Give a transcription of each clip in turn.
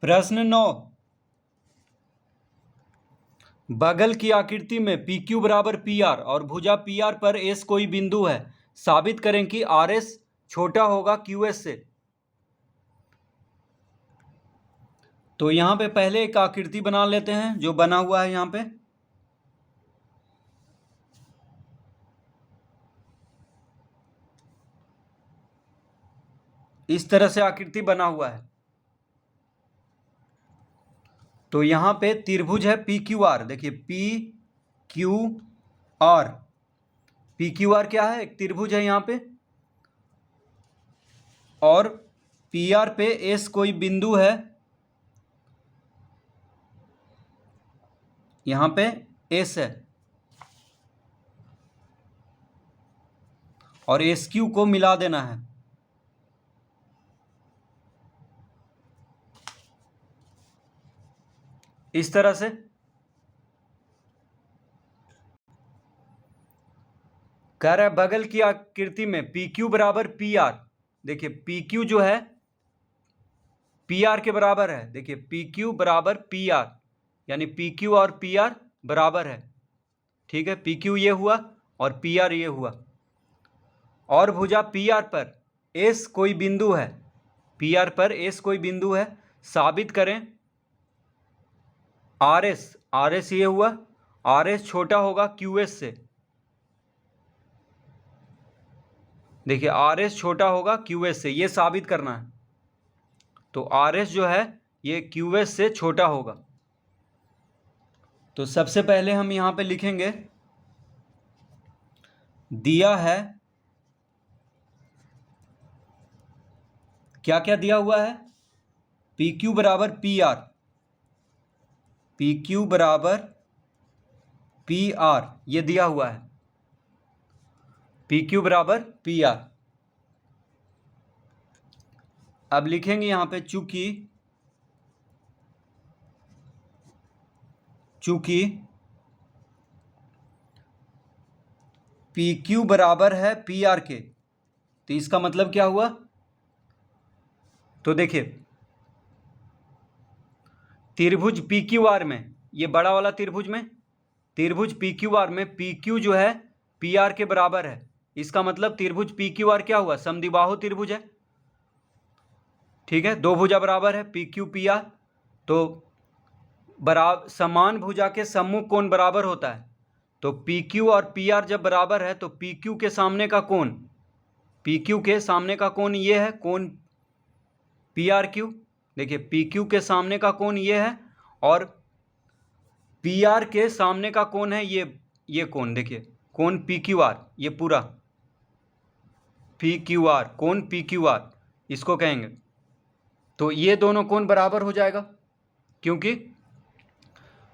प्रश्न 9, बगल की आकृति में पी क्यू बराबर पी आर और भुजा पी आर पर एस कोई बिंदु है, साबित करें कि आर एस छोटा होगा क्यू एस से। तो यहां पे पहले एक आकृति बना लेते हैं जो बना हुआ है। यहां पे इस तरह से आकृति बना हुआ है। तो यहां पे त्रिभुज है पी क्यू आर। देखिए P Q R, P Q R क्या है? एक त्रिभुज है यहां पे, और पी आर पे एस कोई बिंदु है, यहां पे एस है, और एस क्यू को मिला देना है। इस तरह से कह रहा है बगल की आकृति में पी क्यू बराबर पी आर। देखिए पी क्यू जो है पी आर के बराबर है। देखिए पी क्यू बराबर पी आर, यानी पी क्यू और पी आर बराबर है। ठीक है, पी क्यू ये हुआ और पी आर ये हुआ। और भुजा पी आर पर एस कोई बिंदु है, पी आर पर एस कोई बिंदु है, साबित करें आर एस, आर एस ये हुआ, आर एस छोटा होगा क्यू एस से। देखिए आर एस छोटा होगा क्यू एस से, ये साबित करना है। तो आर एस जो है ये क्यू एस से छोटा होगा। तो सबसे पहले हम यहां पे लिखेंगे, दिया है, क्या क्या दिया हुआ है? पी क्यू बराबर पी आर, पी क्यू बराबर पी आर ये दिया हुआ है, पी क्यू बराबर पी आर। अब लिखेंगे यहां पे चूंकि पी क्यू बराबर है पी आर के, तो इसका मतलब क्या हुआ? तो देखिए त्रिभुज पी क्यू आर में, ये बड़ा वाला त्रिभुज में, त्रिभुज पी क्यू आर में पी क्यू जो है पी आर के बराबर है। इसका मतलब त्रिभुज पी क्यू आर क्या हुआ? समद्विबाहु त्रिभुज है। ठीक है, दो भुजा बराबर है पी क्यू पी आर, तो बराबर समान भुजा के सम्मुख कोण बराबर होता है। तो पी क्यू और पी आर जब बराबर है तो पी क्यू के सामने का कोण, पी क्यू के सामने का कोण ये है, कोण पी आर क्यू। देखिए पी क्यू के सामने का कोण ये है, और पी आर के सामने का कोण है ये कोण। देखिए कोण पी क्यू आर, ये पूरा पी क्यू आर, कोण पी क्यू आर इसको कहेंगे। तो ये दोनों कोण बराबर हो जाएगा, क्योंकि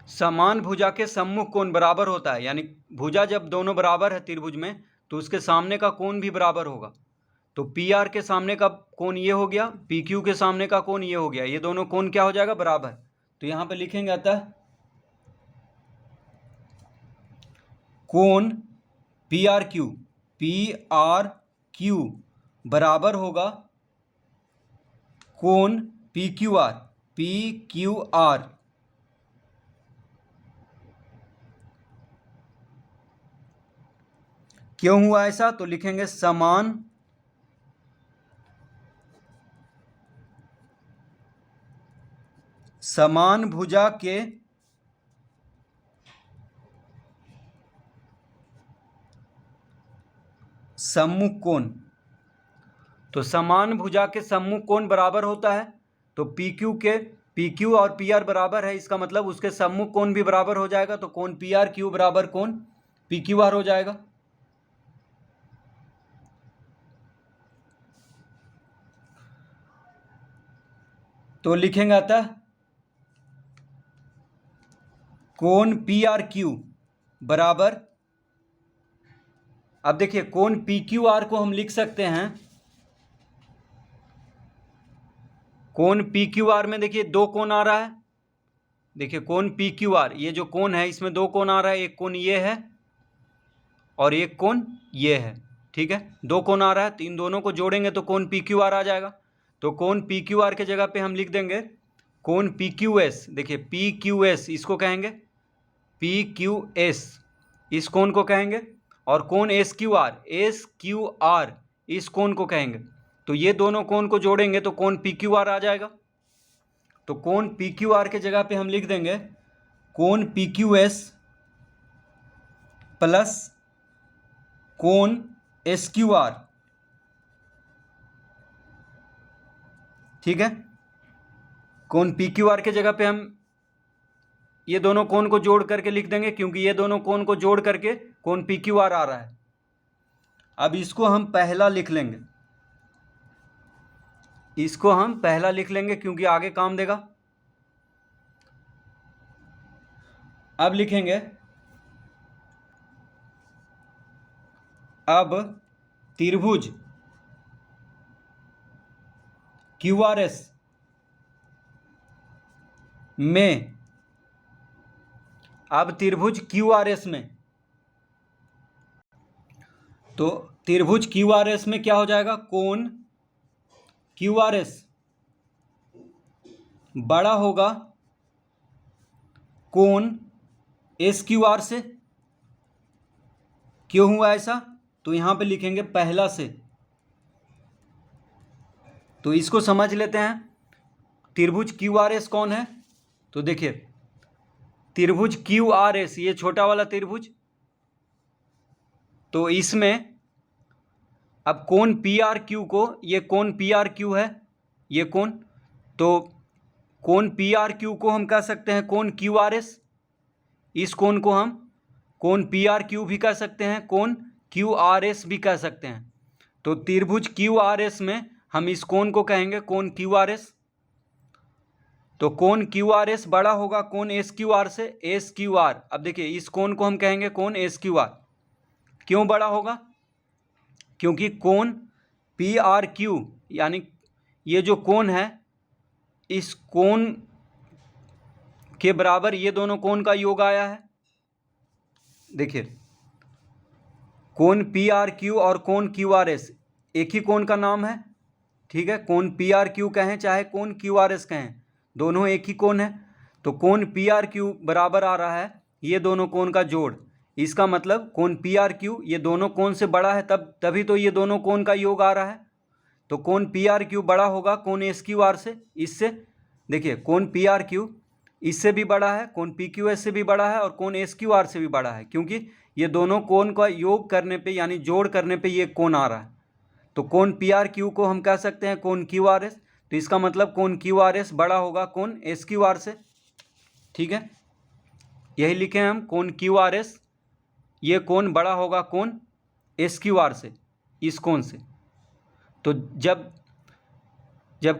समान भुजा के सम्मुख कोण बराबर होता है। यानी भुजा जब दोनों बराबर है त्रिभुज में, तो उसके सामने का कोण भी बराबर होगा। तो पी आर के सामने का कोण ये हो गया, पी क्यू के सामने का कोण ये हो गया, ये दोनों कोण क्या हो जाएगा? बराबर। तो यहां पे लिखेंगे अतः कोण पी आर क्यू बराबर होगा कोण पी क्यू आर। क्यों हुआ ऐसा? तो लिखेंगे समान भुजा के सम्मुख कोण। तो समान भुजा के सम्मुख कोण बराबर होता है, तो पी क्यू और पी आर बराबर है, इसका मतलब उसके सम्मुख कोण भी बराबर हो जाएगा। तो कोण पी आर क्यू बराबर कोण पी क्यू आर हो जाएगा। तो लिखेंगे अतः कोण पी आर क्यू बराबर, अब देखिए कोण पी क्यू आर को हम लिख सकते हैं, कोण पी क्यू आर में देखिए दो कोण आ रहा है। देखिए कोण पी क्यू आर, ये जो कोण है इसमें दो कोण आ रहा है, एक कोण ये है और एक कोण ये है। ठीक है, दो कोण आ रहा है, तो इन दोनों को जोड़ेंगे तो कोण पी क्यू आर आ जाएगा। तो कोण पी क्यू आर के जगह पे हम लिख देंगे कोण पी क्यू एस, देखिए पी क्यू एस इसको कहेंगे, पी क्यू एस इस कोण को कहेंगे, और कोण एस क्यू आर इस कोण को कहेंगे। तो ये दोनों कोण को जोड़ेंगे तो कोण पी क्यू आर आ जाएगा। तो कोण पी क्यू आर के जगह पे हम लिख देंगे कोण पी क्यू एस प्लस कोण एस क्यू आर, ठीक है। कोण पी क्यू आर के जगह पे हम ये दोनों कोण को जोड़ करके लिख देंगे, क्योंकि ये दोनों कोण को जोड़ करके कोण पी क्यू आर आ रहा है। अब इसको हम पहला लिख लेंगे, इसको हम पहला लिख लेंगे क्योंकि आगे काम देगा। अब लिखेंगे, अब त्रिभुज क्यू आर एस में, अब त्रिभुज क्यू आर एस में, तो त्रिभुज क्यू आर एस में क्या हो जाएगा, कोण क्यू आर एस बड़ा होगा कोण एस क्यू आर से। क्यों हुआ ऐसा, तो यहां पे लिखेंगे पहला से। तो इसको समझ लेते हैं, त्रिभुज क्यू आर एस कौन है। तो देखिए त्रिभुज क्यू आर एस ये छोटा वाला त्रिभुज, तो इसमें अब कोण पी आर क्यू को, ये कोण पी आर क्यू है ये कोण, तो कोण पी आर क्यू को हम कह सकते हैं कोण क्यू आर एस, इस कोण को हम कोण पी आर क्यू भी कह सकते हैं, कोण क्यू आर एस भी कह सकते हैं। तो त्रिभुज क्यू आर एस में हम इस कोण को कहेंगे कोण क्यू आर एस। तो कोण क्यू आर एस बड़ा होगा कोण एस क्यू आर से, एस क्यू आर। अब देखिए इस कोण को हम कहेंगे कोण एस क्यू आर। क्यों बड़ा होगा, क्योंकि कोण पी आर क्यू यानी ये जो कोण है, इस कोण के बराबर ये दोनों कोण का योग आया है। देखिए कोण पी आर क्यू और कोण क्यू आर एस एक ही कोण का नाम है, ठीक है। कोण पी आर क्यू कहें चाहे कोण क्यू आर एस कहें, दोनों एक ही कोण है। तो कोण पी आर क्यू बराबर आ रहा है ये दोनों कोण का जोड़। इसका मतलब कोण पी आर क्यू ये दोनों कोण से बड़ा है, तभी तो ये दोनों कोण का योग आ रहा है। तो कोण पी आर क्यू बड़ा होगा कोण एस क्यू आर से। इससे देखिए कोण पी आर क्यू इससे भी बड़ा है, कोण पी क्यू एस से भी बड़ा है, और कोण एस क्यू आर से भी बड़ा है, क्योंकि ये दोनों कोण का योग करने पे यानी जोड़ करने पे ये कोण आ रहा है। तो कोण पी आर क्यू को हम कह सकते हैं कोण क्यू आर एस। तो इसका मतलब कोण क्यू आर एस बड़ा होगा कोण एस क्यू आर से, ठीक है। यही लिखे हम कोण क्यू आर एस, ये कोण बड़ा होगा कोण एस क्यू आर से, इस कोण से। तो जब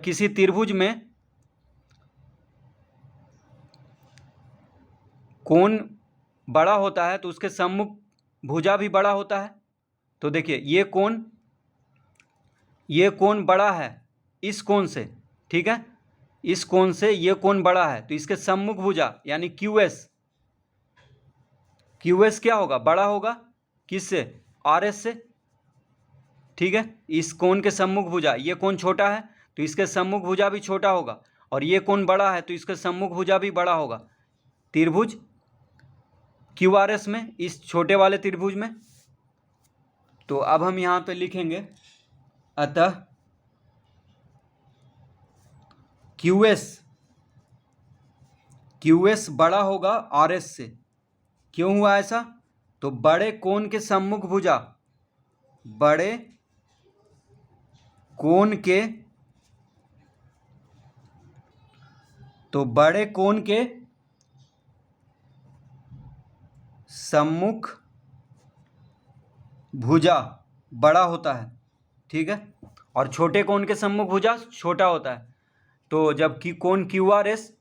किसी त्रिभुज में कोण बड़ा होता है तो उसके सम्मुख भुजा भी बड़ा होता है। तो देखिए ये कोण बड़ा है इस कोण से, ठीक है, इस कोण से ये कोण बड़ा है, तो इसके सम्मुख भुजा यानी क्यू एस क्या होगा, बड़ा होगा किससे, आर एस से, ठीक है। इस कोण के सम्मुख भुजा, ये कोण छोटा है तो इसके सम्मुख भुजा भी छोटा होगा, और ये कोण बड़ा है तो इसके सम्मुख भुजा भी बड़ा होगा त्रिभुज क्यू आर एस में, इस छोटे वाले त्रिभुज में। तो अब हम यहाँ पे लिखेंगे, अतः क्यू एस बड़ा होगा आर एस से। क्यों हुआ ऐसा, तो बड़े कोण के सम्मुख भुजा, बड़े कोण के, तो बड़े कोण के सम्मुख भुजा बड़ा होता है, ठीक है, और छोटे कोण के सम्मुख भुजा छोटा होता है। तो जब कि कोण क्यू आर एस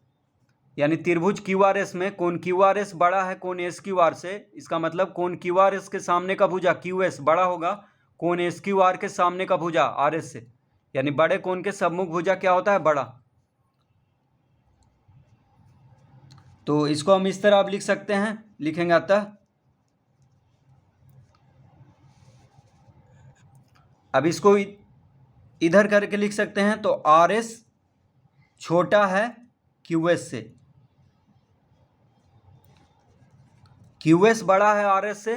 यानी त्रिभुज क्यू आर एस में कोण क्यू आर एस बड़ा है कोण एस क्यू आर से, इसका मतलब कोण क्यू आर एस के सामने का भुजा क्यू एस बड़ा होगा कोण एस क्यू आर के सामने का भुजा आर एस से, यानी बड़े कोण के सम्मुख भुजा क्या होता है, बड़ा। तो इसको हम इस तरह आप लिख सकते हैं, लिखेंगे अतः, अब इसको इधर करके लिख सकते हैं, तो आर एस छोटा है क्यू एस से, क्यू एस बड़ा है आर एस से,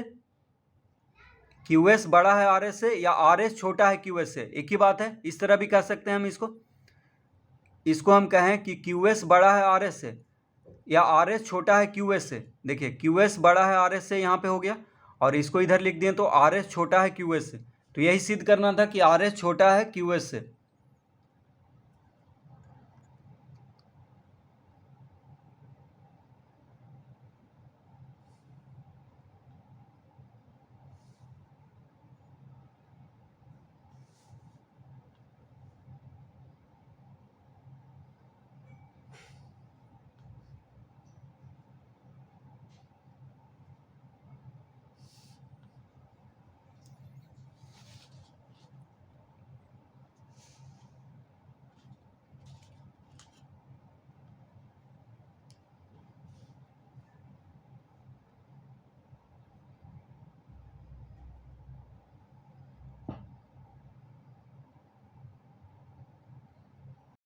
क्यू एस बड़ा है आर एस से, या आर एस छोटा है क्यू एस से, एक ही बात है। इस तरह भी कह सकते हैं हम इसको हम कहें कि क्यू एस बड़ा है आर एस से या आर एस छोटा है क्यू एस से। देखिए क्यू एस बड़ा है आर एस से यहाँ पे हो गया, और इसको इधर लिख दिए तो आर एस छोटा है क्यू एस से। तो यही सिद्ध करना था कि आर एस छोटा है क्यू एस से।